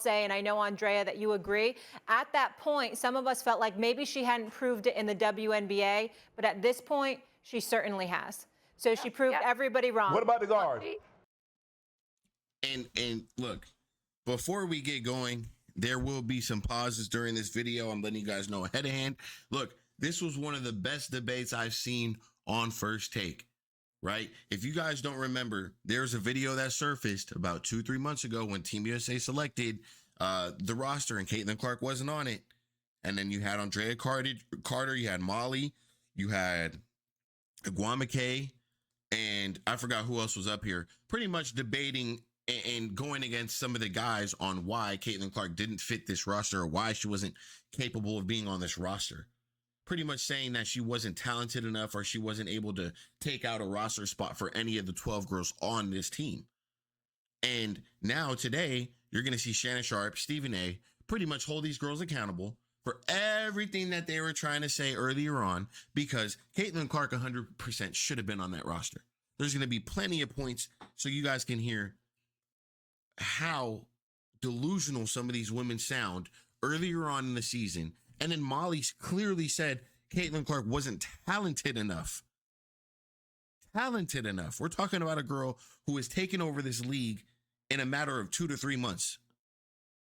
say, and I know, Andrea, that you agree, at that point, some of us felt like maybe she hadn't proved it in the WNBA, but at this point, she certainly has. So she proved everybody wrong. What about the guard? And look, before we get going, there will be some pauses during this video. I'm letting you guys know ahead of hand. Look, this was one of the best debates I've seen on First Take, right? If you guys don't remember, there's a video that surfaced about 2-3 months ago when Team USA selected the roster and Caitlin Clark wasn't on it. And then you had Andrea Carter, you had Molly, you had wnba, and I forgot who else was up here, pretty much debating and going against some of the guys on why Caitlin Clark didn't fit this roster or why she wasn't capable of being on this roster. Pretty much saying that she wasn't talented enough or she wasn't able to take out a roster spot for any of the 12 girls on this team. And now today, you're going to see Shannon Sharp, Stephen A, pretty much hold these girls accountable for everything that they were trying to say earlier on, because Caitlin Clark 100% should have been on that roster. There's going to be plenty of points so you guys can hear how delusional some of these women sound earlier on in the season. And then Molly clearly said Caitlin Clark wasn't talented enough. Talented enough. We're talking about a girl who has taken over this league in a matter of 2 to 3 months,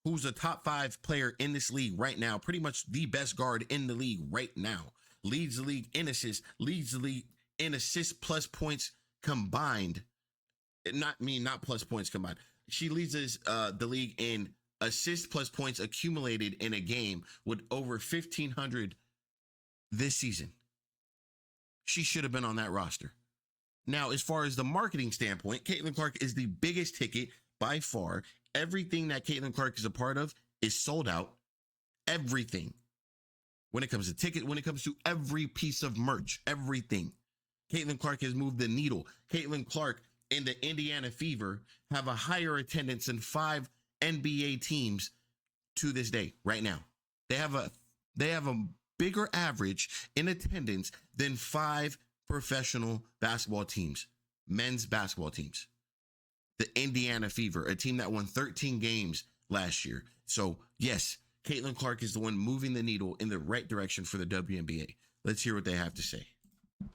who's a top 5 player in this league right now, pretty much the best guard in the league right now, leads the league in assists, leads the league in assists plus points combined. Not plus points combined. She leads the league in assists plus points accumulated in a game with over 1,500 this season. She should have been on that roster. Now, as far as the marketing standpoint, Caitlin Clark is the biggest ticket by far. Everything that Caitlin Clark is a part of is sold out. Everything. When it comes to ticket, when it comes to every piece of merch, everything. Caitlin Clark has moved the needle. Caitlin Clark and the Indiana Fever have a higher attendance than 5 NBA teams to this day, right now. They have a bigger average in attendance than 5 professional basketball teams, men's basketball teams. The Indiana Fever, a team that won 13 games last year. So yes, Caitlin Clark is the one moving the needle in the right direction for the WNBA. Let's hear what they have to say.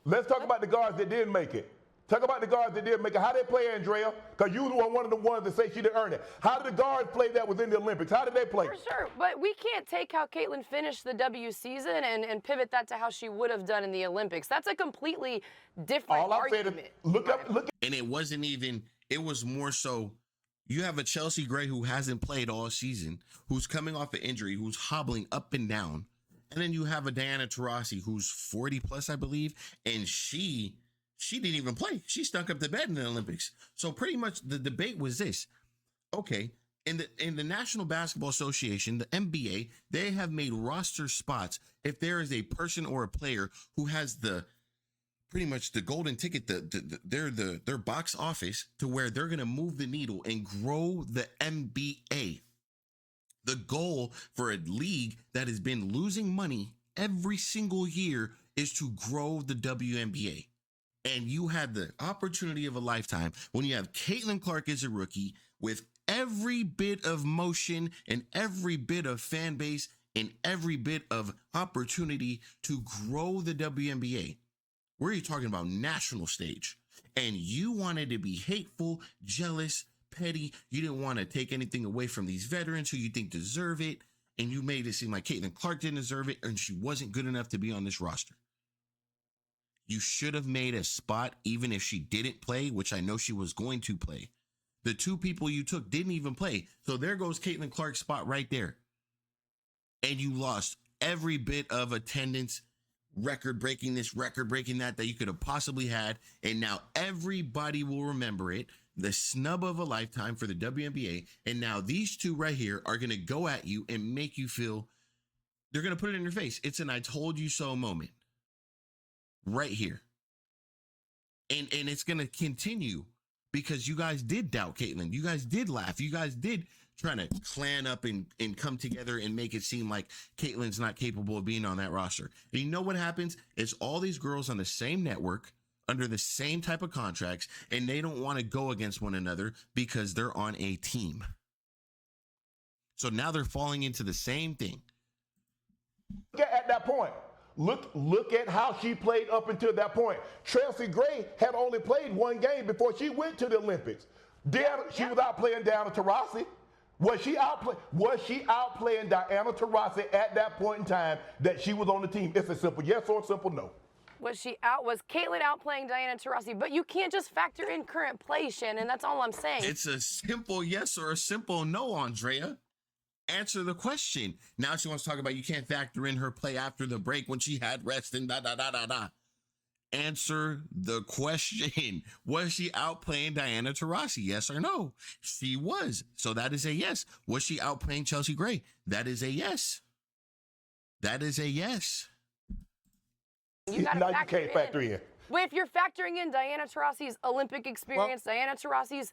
Let's talk about the guards that didn't make it. Talk about the guards that didn't make it. How they play, Andrea? Because you were one of the ones that say she didn't earn it. How did the guards play that within the Olympics? How did they play? For sure, but we can't take how Caitlin finished the W season and pivot that to how she would have done in the Olympics. That's a completely different argument. Look up. And it wasn't even, it was more so, you have a Chelsea Gray who hasn't played all season, who's coming off an injury, who's hobbling up and down. And then you have a Diana Taurasi who's 40 plus, I believe, and she didn't even play. She stunk up the bed in the Olympics. So pretty much the debate was this. Okay, in the National Basketball Association, the NBA, they have made roster spots if there is a person or a player who has pretty much the golden ticket, their box office to where they're going to move the needle and grow the NBA. The goal for a league that has been losing money every single year is to grow the WNBA. And you had the opportunity of a lifetime when you have Caitlin Clark as a rookie with every bit of motion and every bit of fan base and every bit of opportunity to grow the WNBA. Where are you talking about national stage? And you wanted to be hateful, jealous, petty. You didn't want to take anything away from these veterans who you think deserve it. And you made it seem like Caitlin Clark didn't deserve it and she wasn't good enough to be on this roster. You should have made a spot even if she didn't play, which I know she was going to play. The 2 people you took didn't even play. So there goes Caitlin Clark's spot right there. And you lost every bit of attendance, record-breaking this, record-breaking that you could have possibly had. And now everybody will remember it. The snub of a lifetime for the WNBA. And now these 2 right here are going to go at you and make you feel, they're going to put it in your face. It's an I told you so moment. Right here. And it's going to continue because you guys did doubt Caitlin. You guys did laugh. You guys did trying to clan up and come together and make it seem like Caitlin's not capable of being on that roster. And you know what happens? It's all these girls on the same network under the same type of contracts, and they don't want to go against one another because they're on a team. So now they're falling into the same thing. At that point, look at how she played up until that point. Chelsea Gray had only played one game before she went to the Olympics. She was outplaying Diana Taurasi. Was she outplaying Diana Taurasi at that point in time that she was on the team? It's a simple yes or a simple no. Was Caitlin outplaying Diana Taurasi? But you can't just factor in current play, Shannon. That's all I'm saying. It's a simple yes or a simple no, Andrea. Answer the question. Now she wants to talk about you can't factor in her play after the break when she had rest and da. Answer the question. Was she outplaying Diana Taurasi? Yes or no? She was. So that is a yes. Was she outplaying Chelsea Gray? That is a yes. That is a yes. You can't factor in. Well, if you're factoring in Diana Taurasi's Olympic experience, Diana Taurasi's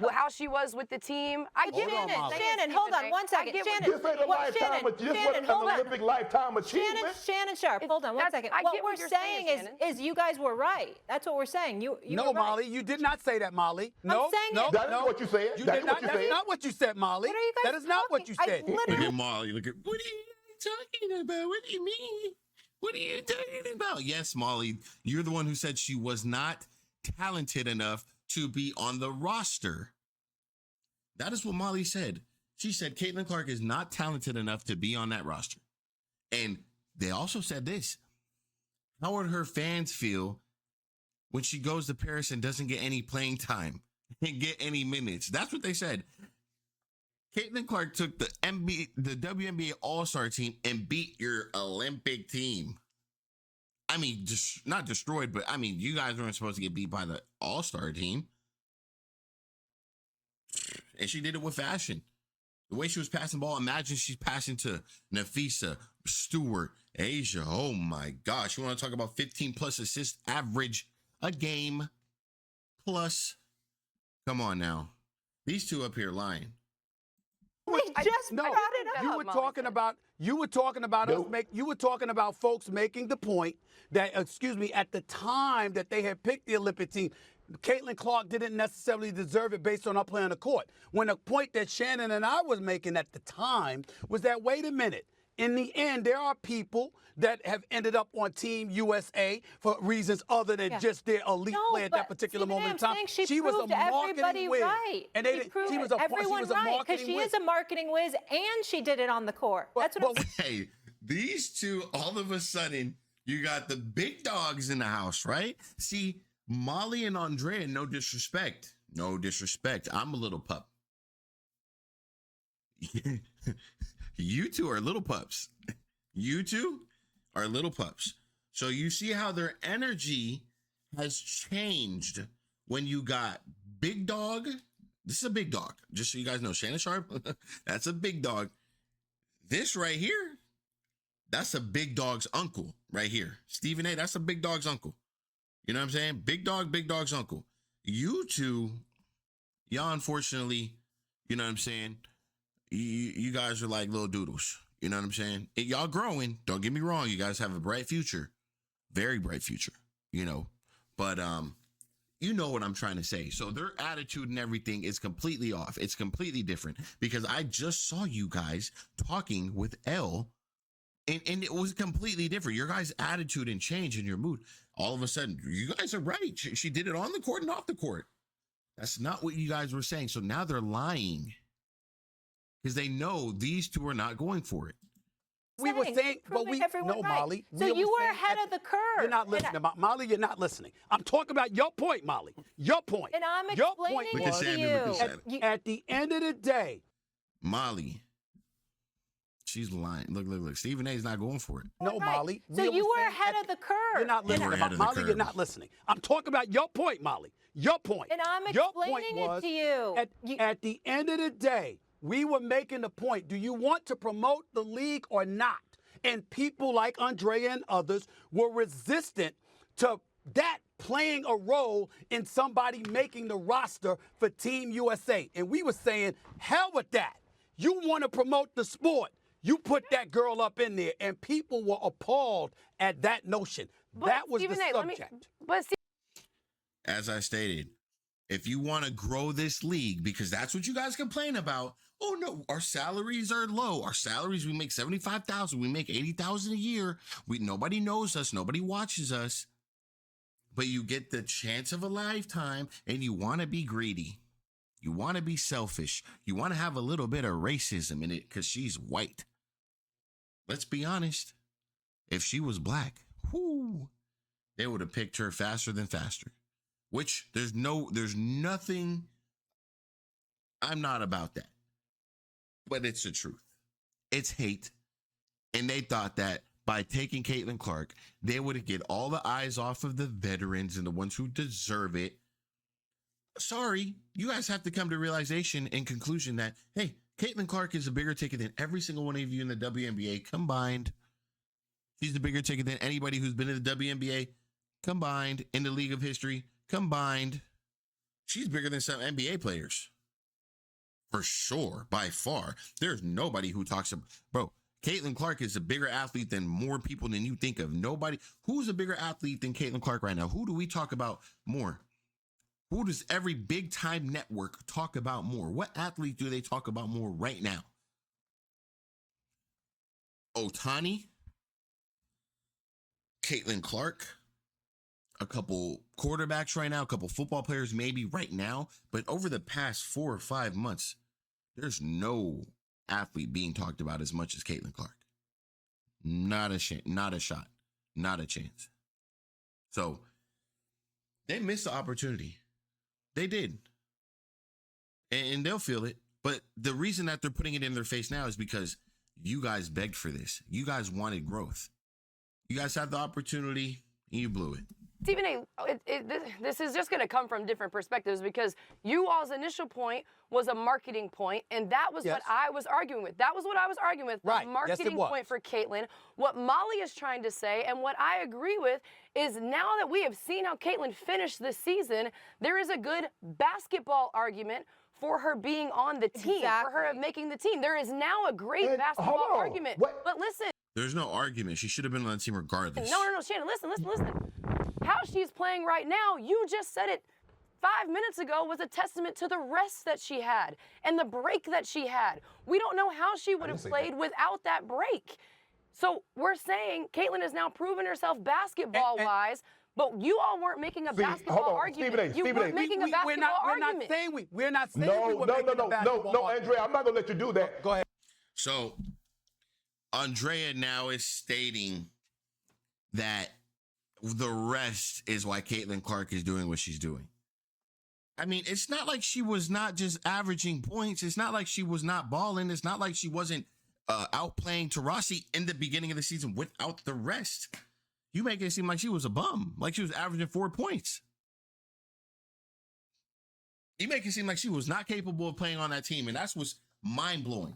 how she was with the team, I get it. Shannon, hold on one second. Shannon, this ain't a lifetime. This wasn't an Olympic lifetime achievement. Shannon Sharp, hold on one second. What we're saying is you guys were right. That's what we're saying. You no, were right. Molly, you did not say that, Molly. No, no. That is what you said. You did not. That's not what you said, Molly. What are you guys That is not what you said. Look at Molly. Look at, what are you talking about? What do you mean? What are you talking about? Yes, Molly, you're the one who said she was not talented enough to be on the roster. That is what Molly said. She said Caitlin Clark is not talented enough to be on that roster. And they also said this. How would her fans feel when she goes to Paris and doesn't get any playing time and get any minutes? That's what they said. Caitlin Clark took the WNBA All-Star team and beat your Olympic team. I mean, just not destroyed, but I mean, you guys weren't supposed to get beat by the All-Star team. And she did it with fashion. The way she was passing the ball, imagine she's passing to Nafisa, Stewart, Asia. Oh my gosh. You want to talk about 15 plus assist average a game plus? Come on now. These two up here lying. They just brought it up. You were talking about you were talking about folks making the point that at the time that they had picked the Olympic team, Caitlin Clark didn't necessarily deserve it based on her play on the court. When the point that Shannon and I was making at the time was that, wait a minute, in the end, there are people that have ended up on Team USA for reasons other than just their elite play at that particular moment in time. She was a marketing whiz. Right. And she was everyone right, because she is a marketing whiz and she did it on the court. That's what I'm saying. Hey, these two, all of a sudden, you got the big dogs in the house, right? See, Molly and Andrea, no disrespect. No disrespect. I'm a little pup. You two are little pups. You two are little pups. So you see how their energy has changed when you got big dog. This is a big dog. Just so you guys know, Shannon Sharp, that's a big dog. This right here, that's a big dog's uncle right here. Stephen A., that's a big dog's uncle. You know what I'm saying? Big dog's uncle. You two, y'all unfortunately, you know what I'm saying? You guys are like little doodles. You know what I'm saying? Y'all growing. Don't get me wrong. You guys have a bright future. Very bright future, you know. But you know what I'm trying to say. So their attitude and everything is completely off. It's completely different because I just saw you guys talking with Elle and it was completely different. Your guys' attitude and change in your mood. All of a sudden, you guys are right. She did it on the court and off the court. That's not what you guys were saying. So now they're lying because they know these two are not going for it. We were saying, but Molly. So you were ahead of the curve. You're not listening, Molly. You're not listening. I'm talking about your point, Molly. Your point. And I'm explaining it to you. At the end of the day, Molly, she's lying. Look. Stephen A.'s not going for it. No, right. Molly. So you were ahead of the curve. You're not listening, Molly. You're not listening. I'm talking about your point, Molly. Your point. And I'm explaining it to you. At the end of the day, we were making the point, do you want to promote the league or not? And people like Andrea and others were resistant to that playing a role in somebody making the roster for Team USA. And we were saying, hell with that. You want to promote the sport. You put that girl up in there. And people were appalled at that notion. That was the subject. As I stated, if you want to grow this league, because that's what you guys complain about Oh no, our salaries are low. Our salaries, we make 75,000, we make 80,000 a year. Nobody knows us, nobody watches us. But you get the chance of a lifetime and you want to be greedy. You want to be selfish. You want to have a little bit of racism in it because she's white. Let's be honest. If she was black, they would have picked her faster than faster. Which there's nothing. I'm not about that. But it's the truth. It's hate. And they thought that by taking Caitlin Clark, they would get all the eyes off of the veterans and the ones who deserve it. Sorry, you guys have to come to realization and conclusion that, hey, Caitlin Clark is a bigger ticket than every single one of you in the WNBA combined. She's the bigger ticket than anybody who's been in the WNBA combined, in the league of history combined. She's bigger than some NBA players. For sure, by far. There's nobody who talks about, bro, Caitlin Clark is a bigger athlete than more people than you think of. Nobody. Who's a bigger athlete than Caitlin Clark right now? Who do we talk about more? Who does every big time network talk about more? What athlete do they talk about more right now? Ohtani, Caitlin Clark, a couple quarterbacks right now, a couple football players maybe right now, but over the past 4 or 5 months, there's no athlete being talked about as much as Caitlin Clark. Not a shot, not a chance. So they missed the opportunity. They did. And they'll feel it. But the reason that they're putting it in their face now is because you guys begged for this. You guys wanted growth. You guys had the opportunity and you blew it. Stephen A., this is just going to come from different perspectives because you all's initial point was a marketing point, and that was what I was arguing with. That was what I was arguing with, right. The marketing point for Caitlin. What Molly is trying to say, and what I agree with, is now that we have seen how Caitlin finished this season, there is a good basketball argument for her being on the team, for her making the team. There is now a great basketball argument. But listen. There's no argument. She should have been on the team regardless. No, Shannon, listen. How she's playing right now, you just said it 5 minutes ago, was a testament to the rest that she had and the break that she had. We don't know how she would have played without that break. So we're saying Caitlin has now proven herself basketball-wise, but you all weren't making a basketball argument. You weren't making a basketball argument. We're not saying we were making a basketball argument. Andrea, I'm not going to let you do that. Go ahead. So Andrea now is stating that the rest is why Caitlin Clark is doing what she's doing. I mean, it's not like she was not just averaging points. It's not like she was not balling. It's not like she wasn't outplaying Taurasi in the beginning of the season without the rest. You make it seem like she was a bum, like she was averaging 4 points. You make it seem like she was not capable of playing on that team, and that's what's mind-blowing.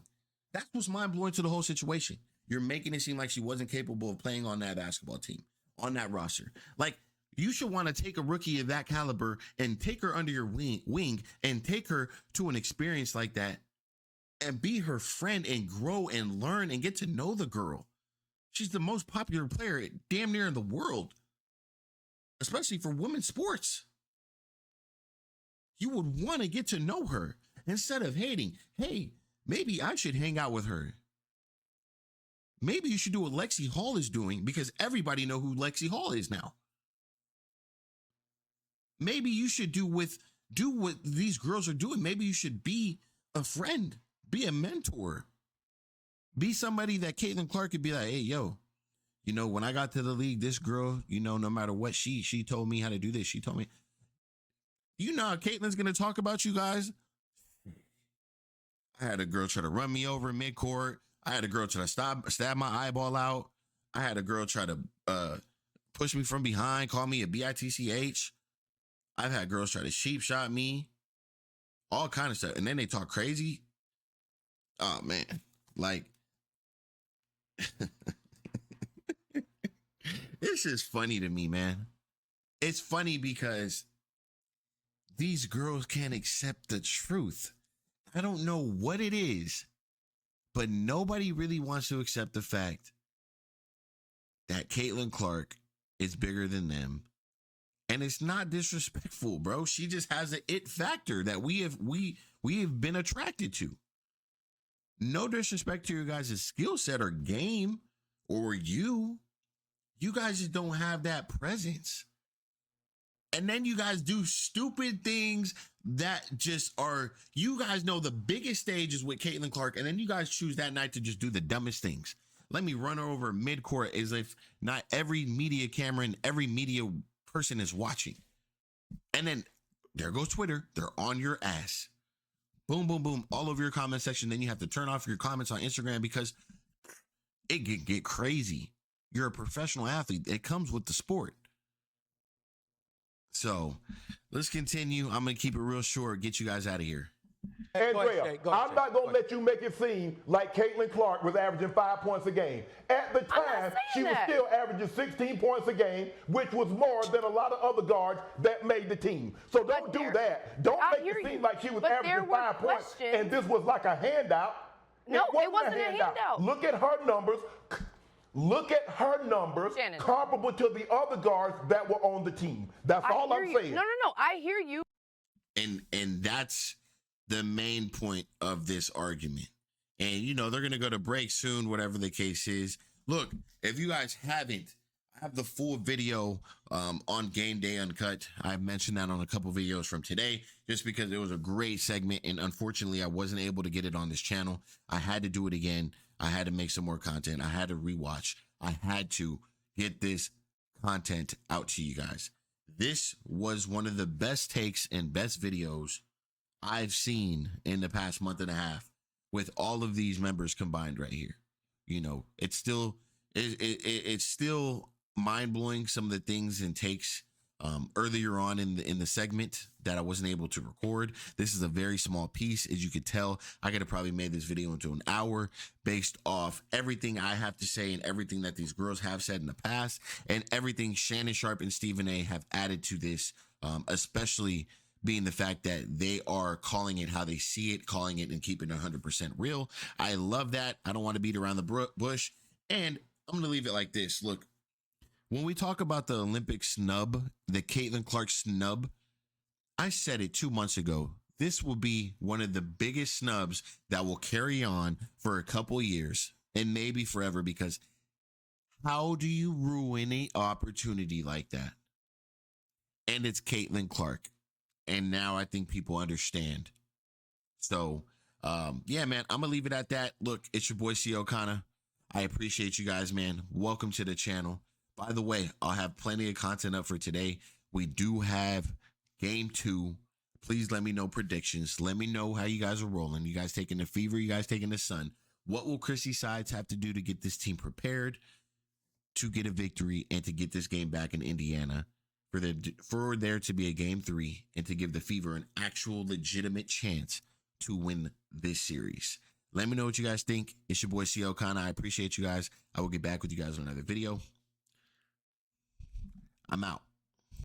That's what's mind-blowing to the whole situation. You're making it seem like she wasn't capable of playing on that basketball team, on that roster. Like, you should want to take a rookie of that caliber and take her under your wing and take her to an experience like that and be her friend and grow and learn and get to know the girl. She's the most popular player damn near in the world, especially for women's sports. You would want to get to know her instead of hating. Hey, maybe I should hang out with her. Maybe you should do what Lexi Hall is doing because everybody know who Lexi Hall is now. Maybe you should do what these girls are doing. Maybe you should be a friend, be a mentor, be somebody that Caitlin Clark could be like, hey, yo, you know, when I got to the league, this girl, you know, no matter what, she told me how to do this. She told me, you know how Caitlin's going to talk about you guys? I had a girl try to run me over in midcourt. I had a girl try to stab my eyeball out. I had a girl try to push me from behind, call me a bitch. I've had girls try to sheep shot me, all kind of stuff. And then they talk crazy. Oh, man. Like, it's just funny to me, man. It's funny because these girls can't accept the truth. I don't know what it is, but nobody really wants to accept the fact that Caitlin Clark is bigger than them. And it's not disrespectful, bro. She just has an it factor that we have been attracted to. no disrespect to your guys' skill set or game or you guys just don't have that presence. And then you guys do stupid things that just are, you guys know the biggest stage is with Caitlin Clark, and then you guys choose that night to just do the dumbest things. Let me run her over mid-court as if not every media camera and every media person is watching. And then there goes Twitter. They're on your ass. Boom, boom, boom, all over your comment section. Then you have to turn off your comments on Instagram because it can get crazy. You're a professional athlete. It comes with the sport. So let's continue. I'm going to keep it real short, get you guys out of here. Andrea, I'm not going to let you make it seem like Caitlin Clark was averaging 5 points a game. At the time, she was still averaging 16 points a game, which was more than a lot of other guards that made the team. So don't do that. Don't make it seem like she was averaging 5 points and this was like a handout. No, it wasn't a handout. Look at her numbers. Look at her numbers comparable to the other guards that were on the team. That's all I'm saying. No. I hear you. And that's the main point of this argument. And, you know, they're going to go to break soon, whatever the case is. Look, if you guys haven't, I have the full video on Game Day Uncut. I mentioned that on a couple videos from today, just because it was a great segment. And unfortunately, I wasn't able to get it on this channel. I had to do it again. I had to make some more content. I had to rewatch. I had to get this content out to you guys. This was one of the best takes and best videos I've seen in the past month and a half with all of these members combined right here. You know, it's still mind-blowing, some of the things and takes earlier on in the segment that I wasn't able to record. This is a very small piece. As you could tell, I could have probably made this video into an hour based off everything I have to say and everything that these girls have said in the past and everything Shannon Sharp and Stephen A have added to this, especially being the fact that they are calling it how they see it, calling it and keeping it 100% real. I love that. I don't want to beat around the bush. And I'm going to leave it like this. Look, when we talk about the Olympic snub, the Caitlin Clark snub, I said it 2 months ago. This will be one of the biggest snubs that will carry on for a couple years and maybe forever, because how do you ruin an opportunity like that? And it's Caitlin Clark. And now I think people understand. So, yeah, man, I'm going to leave it at that. Look, it's your boy, C. O'Connor. I appreciate you guys, man. Welcome to the channel. By the way, I'll have plenty of content up for today. We do have game 2. Please let me know predictions. Let me know how you guys are rolling. You guys taking the fever? You guys taking the sun? What will Chrissy Sides have to do to get this team prepared to get a victory and to get this game back in Indiana for there to be a game 3 and to give the Fever an actual legitimate chance to win this series? Let me know what you guys think. It's your boy, C. O'Connor. I appreciate you guys. I will get back with you guys on another video. I'm out.